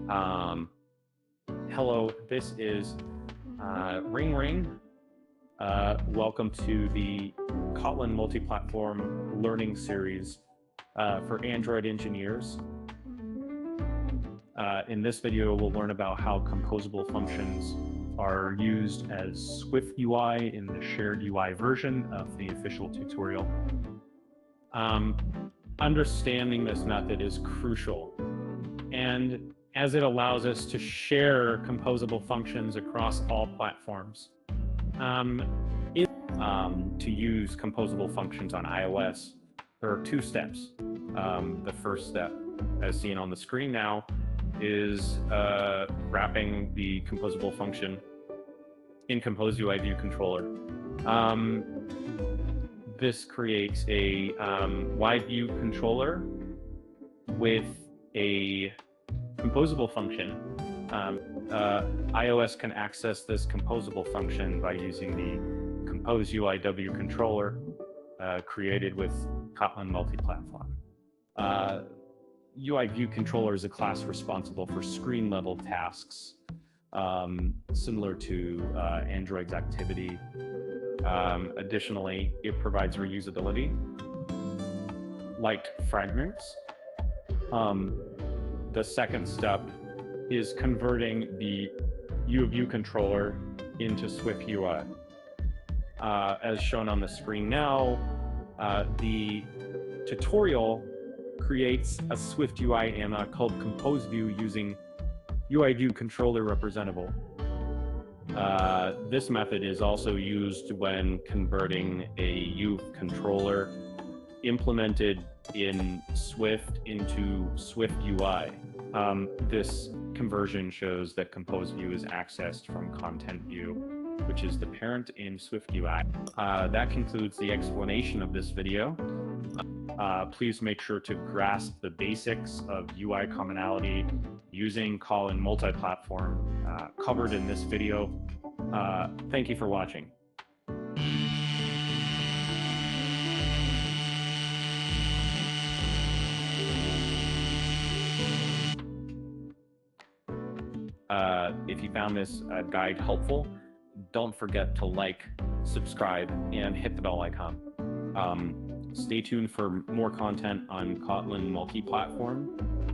Hello, this is RingRing. Welcome to the Kotlin Multiplatform learning series for Android engineers. In this video, we'll learn about how composable functions are used as SwiftUI in the shared UI version of the official tutorial. Understanding this method is crucial, and as it allows us to share composable functions across all platforms. To use composable functions on iOS, there are two steps. The first step, as seen on the screen now, is wrapping the composable function in ComposeUIViewController. This creates a UIViewController with a composable function. iOS can access this composable function by using the ComposeUIViewController created with Kotlin Multiplatform. UIViewController is a class responsible for screen-level tasks, similar to Android's activity. Additionally, it provides reusability, like Fragments. The second step is converting the UIViewController into SwiftUI. As shown on the screen now, the tutorial creates a SwiftUI AMA called ComposeView using UIViewController representable. This method is also used when converting a UIViewController implemented in Swift into SwiftUI. This conversion shows that ComposeView is accessed from Content View, which is the parent in SwiftUI. That concludes the explanation of this video. Please make sure to grasp the basics of UI commonality using Kotlin Multiplatform covered in this video. Thank you for watching. If you found this guide helpful, don't forget to like, subscribe, and hit the bell icon. Stay tuned for more content on Kotlin Multiplatform